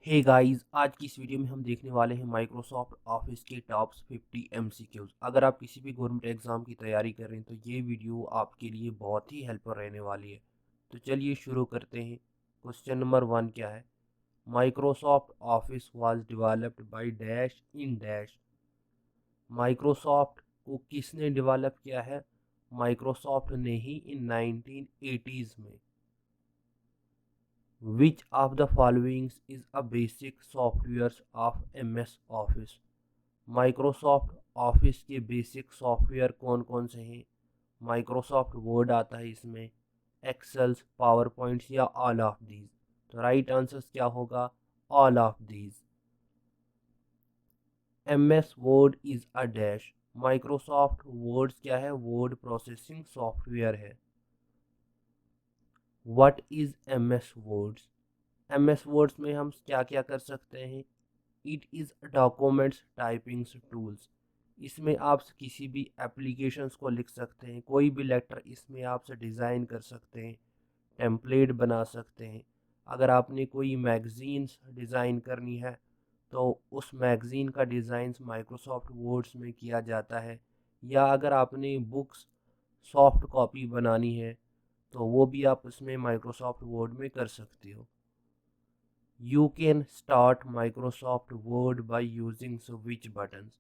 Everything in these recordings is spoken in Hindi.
हे गाइस, आज की इस वीडियो में हम देखने वाले हैं माइक्रोसॉफ्ट ऑफिस के टॉप 50 एमसीक्यूज। अगर आप किसी भी गवर्नमेंट एग्जाम की तैयारी कर रहे हैं तो ये वीडियो आपके लिए बहुत ही हेल्पफुल रहने वाली है। तो चलिए शुरू करते हैं। क्वेश्चन नंबर 1 क्या है? Microsoft office was developed by dash in dash. Microsoft को किसने डेवलप किया है? माइक्रोसॉफ्ट ने ही इन 1980s में। Which of the following is a basic software of MS Office? Microsoft Office के बेसिक सॉफ्टवेयर कौन कौन से हैं? माइक्रोसॉफ्ट वर्ड आता है इसमें, एक्सेल्स, पावर पॉइंट्स या ऑल ऑफ दीज। तो राइट आंसर क्या होगा? All of these. M S Word is a dash. Microsoft Word क्या है? वर्ड प्रोसेसिंग सॉफ्टवेयर है। What is M S Words? M S Words में हम क्या क्या कर सकते हैं? It is documents typings tools. इसमें आप किसी भी एप्लीकेशंस को लिख सकते हैं, कोई भी लेटर इसमें आप डिज़ाइन कर सकते हैं, टेम्पलेट बना सकते हैं। अगर आपने कोई मैगज़ीन्स डिज़ाइन करनी है तो उस मैगज़ीन का डिज़ाइन माइक्रोसॉफ्ट वर्ड्स में किया जाता है। या अगर आपने बुक्स सॉफ्ट कॉपी बनानी है तो वो भी आप उसमें माइक्रोसॉफ्ट वर्ड में कर सकते हो। You can start Microsoft Word by using switch buttons.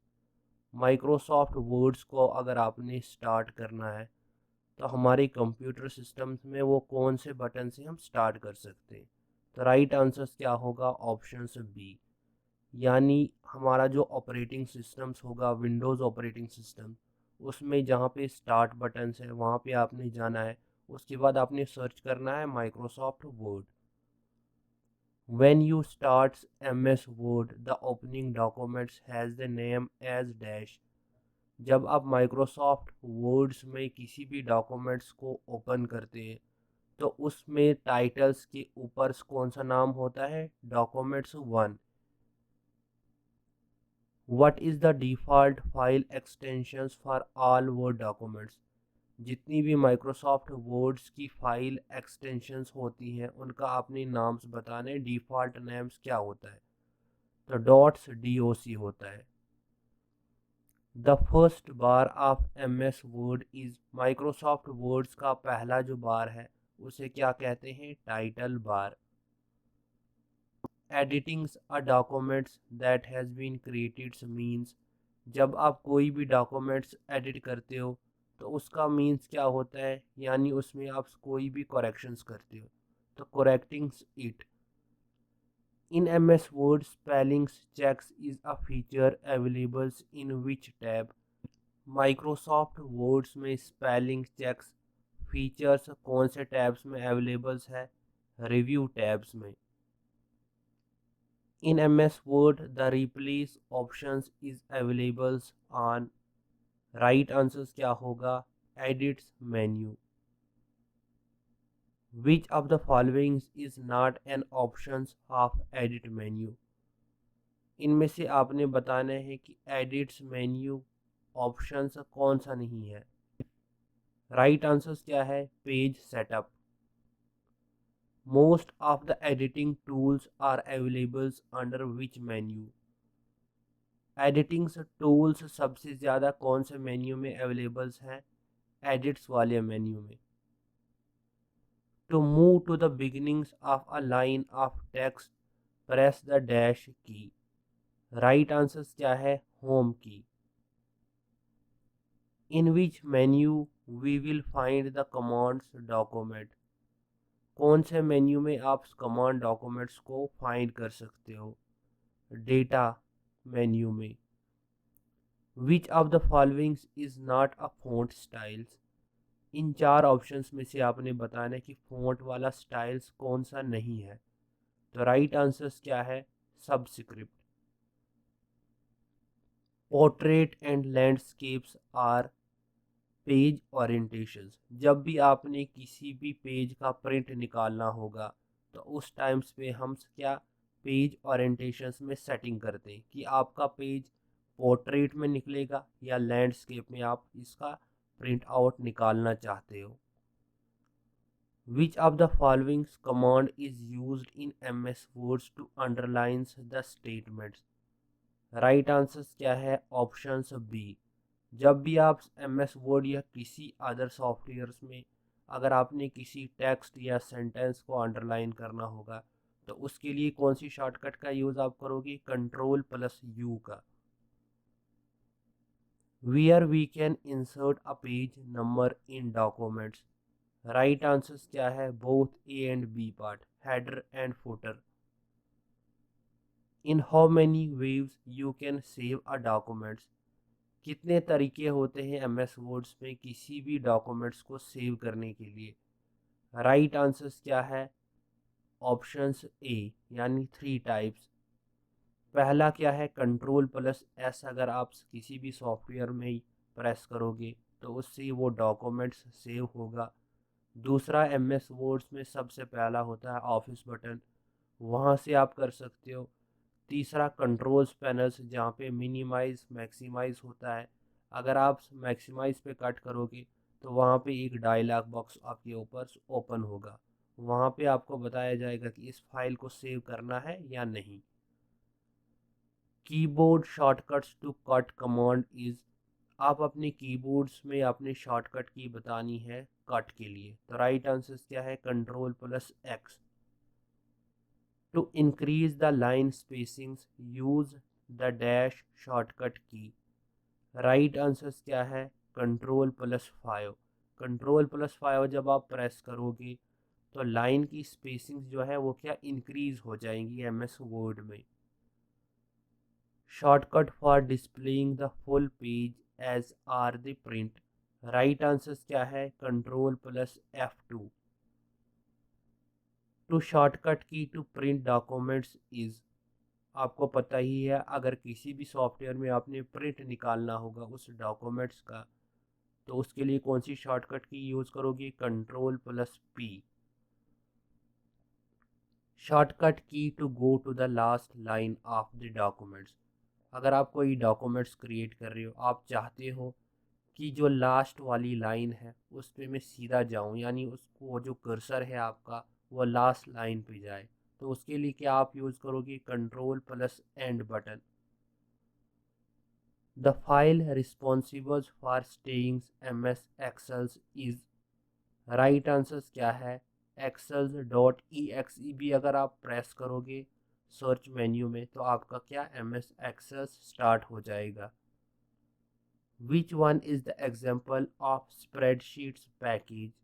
Microsoft Words को अगर आपने स्टार्ट करना है तो हमारे कंप्यूटर सिस्टम्स में वो कौन से बटन से हम स्टार्ट कर सकते हैं? तो राइट आंसर क्या होगा? Option B. यानी हमारा जो ऑपरेटिंग सिस्टम्स होगा, विंडोज़ ऑपरेटिंग सिस्टम, उसमें जहाँ पे स्टार्ट बटन्स है वहाँ पे आपने जाना है। उसके बाद आपने सर्च करना है Microsoft word. When you start MS Word, the opening documents has the name as dash. जब आप माइक्रोसॉफ्ट वर्ड्स में किसी भी डॉक्यूमेंट्स को ओपन करते हैं तो उसमें टाइटल्स के ऊपर कौन सा नाम होता है? Documents 1। What is the default file extensions for all word documents? जितनी भी माइक्रोसॉफ्ट वर्ड्स की फाइल एक्सटेंशंस होती हैं उनका आपने नाम्स बताने। डिफ़ॉल्ट नेम्स क्या होता है? तो डॉट्स DOC होता है। The first bar of MS word is. Microsoft words का पहला जो बार है उसे क्या कहते हैं? Title bar. Editings a documents that has been created means. जब आप कोई भी डॉक्यूमेंट्स एडिट करते हो तो उसका मीन्स क्या होता है? यानी उसमें आप कोई भी करेक्शंस करते हो तो करेक्टिंग्स it. In MS Word, spelling checks is a feature available in which tab? Microsoft words में स्पेलिंग चेक्स फीचर्स कौन से टैब्स में अवेलेबल है? रिव्यू टैब्स में। इन MS word the replace options is available on. Right answer क्या होगा? Edits menu. Which of the following is not an option of edit menu? इनमें से आपने बताना है कि एडिट्स मेन्यू ऑप्शंस कौन सा नहीं है। राइट आंसर क्या है? Page setup. Most of the editing tools are available under which menu? Editing tools सबसे ज़्यादा कौन से मेन्यू में अवेलेबल हैं? एडिट्स वाले मेन्यू में। To move to the beginnings of a line of text press the dash key. Right answer क्या है? Home key. In which menu we will find the commands document? कौन से मेन्यू में आप कमांड डॉक्यूमेंट्स को फाइंड कर सकते हो? डेटा मेन्यू में। Which of the followings is not a font styles? इन चार ऑप्शंस में से आपने बताना है कि फोंट वाला स्टाइल्स कौन सा नहीं है। तो राइट आंसर क्या है? Subscript. Portrait and landscapes are page orientations. जब भी आपने किसी भी पेज का प्रिंट निकालना होगा तो उस टाइम्स पे हम क्या पेज ओरिएंटेशंस में सेटिंग करते हैं कि आपका पेज पोर्ट्रेट में निकलेगा या लैंडस्केप में आप इसका प्रिंट आउट निकालना चाहते हो। Which of the following command is used in MS words to underlines the statements. Right answer क्या है? Options B. जब भी आप MS वर्ड या किसी अदर सॉफ्टवेयर्स में अगर आपने किसी टेक्स्ट या सेंटेंस को अंडरलाइन करना होगा तो उसके लिए कौन सी शॉर्टकट का यूज़ आप करोगे? Ctrl+U का। Where we can insert a page number in documents. Right answers क्या है? Both A and B part, header and footer. In how many waves you can save a documents. कितने तरीके होते हैं MS वर्ड्स में किसी भी डॉक्यूमेंट्स को सेव करने के लिए? राइट आंसर्स क्या है? ऑप्शंस ए, यानी 3 टाइप्स। पहला क्या है? Ctrl+S। अगर आप किसी भी सॉफ्टवेयर में प्रेस करोगे तो उससे वो डॉक्यूमेंट्स सेव होगा। दूसरा MS वर्ड्स में सबसे पहला होता है ऑफिस बटन, वहाँ से आप कर सकते हो। तीसरा कंट्रोल्स पैनल्स, जहाँ पे मिनिमाइज मैक्सिमाइज होता है। अगर आप मैक्सिमाइज पे कट करोगे तो वहाँ पे एक डायलॉग बॉक्स आपके ऊपर ओपन होगा, वहाँ पे आपको बताया जाएगा कि इस फाइल को सेव करना है या नहीं। Keyboard shortcuts to cut command is. आप अपने कीबोर्ड्स में अपने शॉर्टकट की बतानी है कट के लिए, तो राइट आंसर क्या है? Ctrl+X। To increase the line spacings, use the dash shortcut key। Right answers क्या है? Ctrl+5। Ctrl+5 जब आप प्रेस करोगे तो लाइन की स्पेसिंग जो है वो क्या इंक्रीज हो जाएंगी MS वर्ड में। Shortcut for displaying the full page as are the print. Right answers क्या है? Ctrl+F2। To shortcut key to print documents is. आपको पता ही है, अगर किसी भी सॉफ्टवेयर में आपने प्रिंट निकालना होगा उस डॉक्यूमेंट्स का तो उसके लिए कौन सी शॉर्टकट की यूज़ करोगे? Ctrl+P। Shortcut key to go to the last line of the documents. अगर आप कोई डॉक्यूमेंट्स क्रिएट कर रहे हो, आप चाहते हो कि जो लास्ट वाली लाइन है उस पर मैं सीधा जाऊं, यानी उसको जो कर्सर है आपका वो लास्ट लाइन पे जाए, तो उसके लिए क्या आप यूज़ करोगे? Ctrl+End button. The file responsible for staying MS Excel is। Right answers क्या है? Excel.exe भी अगर आप प्रेस करोगे सर्च मेन्यू में तो आपका क्या MS Excel स्टार्ट हो जाएगा। Which one is the example of spreadsheets package?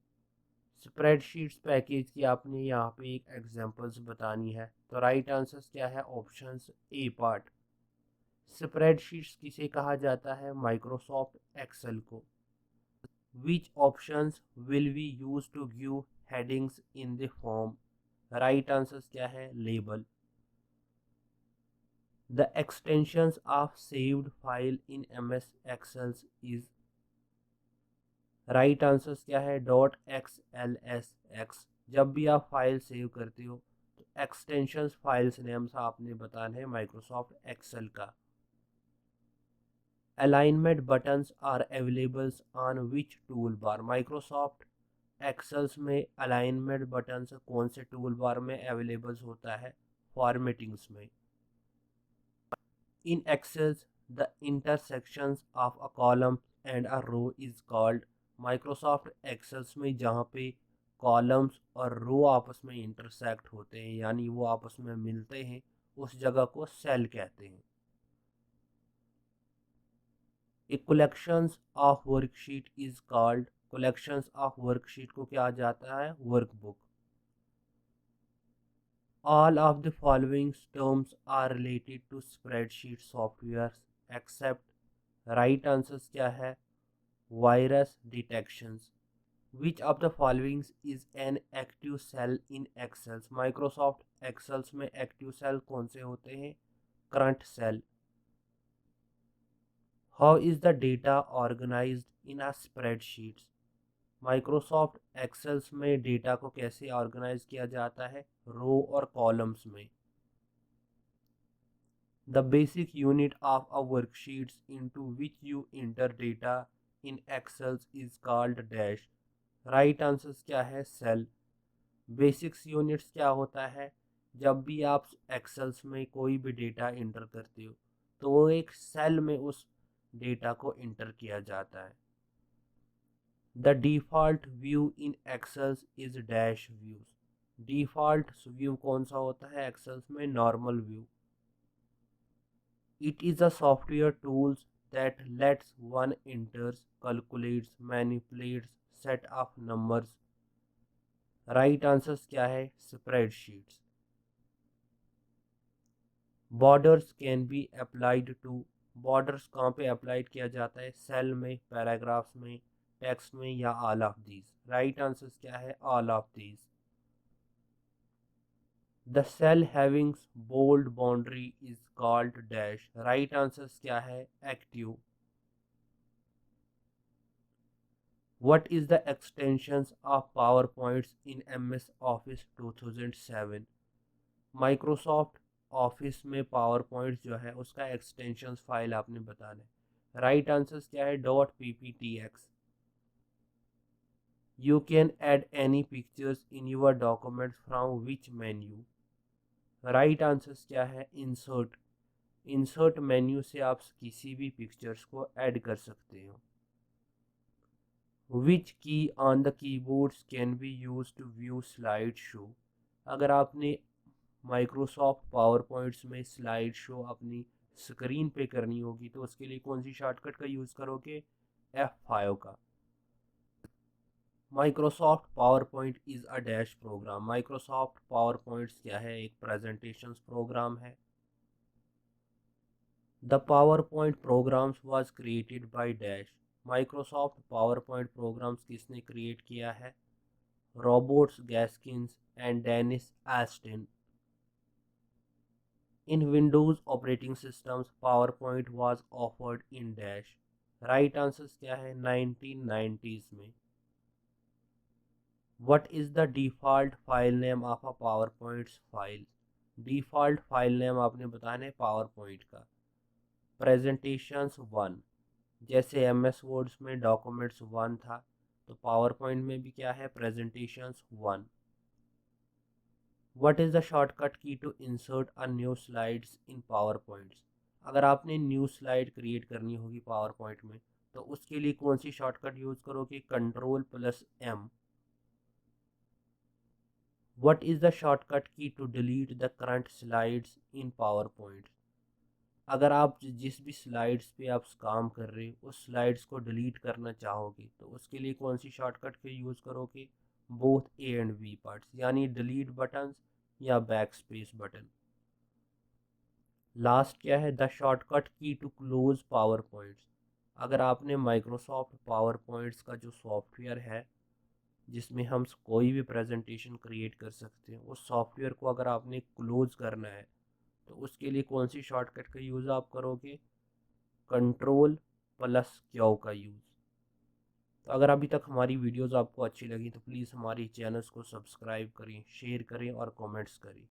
Spreadsheets package की आपने यहाँ पे एक एग्जांपल्स बतानी है, तो राइट आंसर्स क्या है? Options A part. स्प्रेडशीट्स किसे कहा जाता है? माइक्रोसॉफ्ट एक्सेल को। Which options will we use to give headings in the form? Right answers क्या है? Label. The extensions of saved file in MS Excel is। Right answers क्या है? .xlsx। जब भी आप फाइल सेव करते हो तो एक्सटेंशंस फाइल्स नेम्स आपने बताना है माइक्रोसॉफ्ट एक्सेल का। Alignment buttons are available on which toolbar? Microsoft Excels में अलाइनमेंट बटन्स कौन से टूल बार में अवेलेबल होता है? फॉर्मेटिंग्स में। In Excels the intersections of a column and a row is called. Microsoft Excels में जहाँ पे कॉलम्स और रो आपस में इंटरसेक्ट होते हैं, यानी वो आपस में मिलते हैं, उस जगह को सेल कहते हैं। A collections of worksheet is called. Collections of worksheet को क्या जाता है? Workbook. All of the following terms are related to spreadsheet software except। Right answers क्या है? Virus detections. Which of the following is an active cell in Excel? Microsoft Excels में एक्टिव सेल कौन से होते हैं? Current cell. How is the data organised in a spreadsheets? Microsoft Excels में डेटा को कैसे ऑर्गेनाइज किया जाता है? रो और कॉलम्स में। The basic unit of a worksheets into which you enter data in Excel is called dash। Right answers क्या है? सेल। बेसिक्स यूनिट्स क्या होता है, जब भी आप एक्सेल्स में कोई भी डेटा इंटर करते हो तो वो एक सेल में उस डेटा को इंटर किया जाता है। The default view in Excels is dash views. Default view कौन सा होता है एक्सेल्स में? Normal view. It is a software tools that lets one enters, calculates, manipulates set of numbers। Right answers क्या है? Spreadsheets. Borders can be applied to. Borders कहाँ पे अप्लाइड किया जाता है? सेल में, पैराग्राफ्स में, टेक्स्ट में, या all of these. Right answers क्या है? All of these. The cell having bold boundary is called dash. Right answers क्या है? Active. What is the extensions of PowerPoints in MS Office 2007? Microsoft office में पावर पॉइंट जो है उसका एक्सटेंशन फाइल आपने बताना है। राइट आंसर्स क्या है? Dot .pptx। You can add any pictures in your document from which menu. Right answers क्या है? इंसर्ट। इंसर्ट मेन्यू से आप किसी भी पिक्चर्स को ऐड कर सकते हो। Which key on the keyboards can be use to view slide show. अगर आपने माइक्रोसॉफ्ट पावर पॉइंट्स में स्लाइड शो अपनी स्क्रीन पे करनी होगी तो उसके लिए कौन सी शॉर्टकट का यूज़ करोगे? F5 का। Microsoft PowerPoint is a dash program. Microsoft power points क्या है? एक प्रेजेंटेशन प्रोग्राम है। The PowerPoint programs was created by dash. Microsoft PowerPoint programs किसने क्रिएट किया है? Roberts Gaskins and Dennis Austin. In Windows operating systems, PowerPoint was offered in dash। Right answers क्या है? 1990s में। What is the default file name of a PowerPoint file? Default file name आपने बताना है PowerPoint का। प्रेजेंटेशंस 1। जैसे MS वर्ड्स में डॉक्यूमेंट्स 1 था तो PowerPoint में भी क्या है? Presentations 1। What is the shortcut key to insert a new slides in PowerPoint? अगर आपने न्यू स्लाइड क्रिएट करनी होगी पावर पॉइंट में तो उसके लिए कौन सी शॉर्टकट यूज़ करोगे? Ctrl+M। What is the shortcut key to delete the current slides in PowerPoint? अगर आप जिस भी स्लाइड्स पे आप काम कर रहे हो उस स्लाइड्स को डिलीट करना चाहोगे तो उसके लिए कौन सी शॉर्टकट का यूज़ करोगे? Both A and B parts, यानी डिलीट बटन्स या बैक स्पेस बटन। लास्ट क्या है? The shortcut key to close power points. अगर आपने माइक्रोसॉफ्ट पावर पॉइंट्स का जो सॉफ्टवेयर है जिसमें हम कोई भी प्रेजेंटेशन क्रिएट कर सकते हैं उस सॉफ्टवेयर को अगर आपने क्लोज करना है तो उसके लिए कौन सी शॉर्टकट का यूज़ आप करोगे? Ctrl+Q का यूज़। तो अगर अभी तक हमारी वीडियोस आपको अच्छी लगी तो प्लीज़ हमारी चैनल्स को सब्सक्राइब करें, शेयर करें और कमेंट्स करें।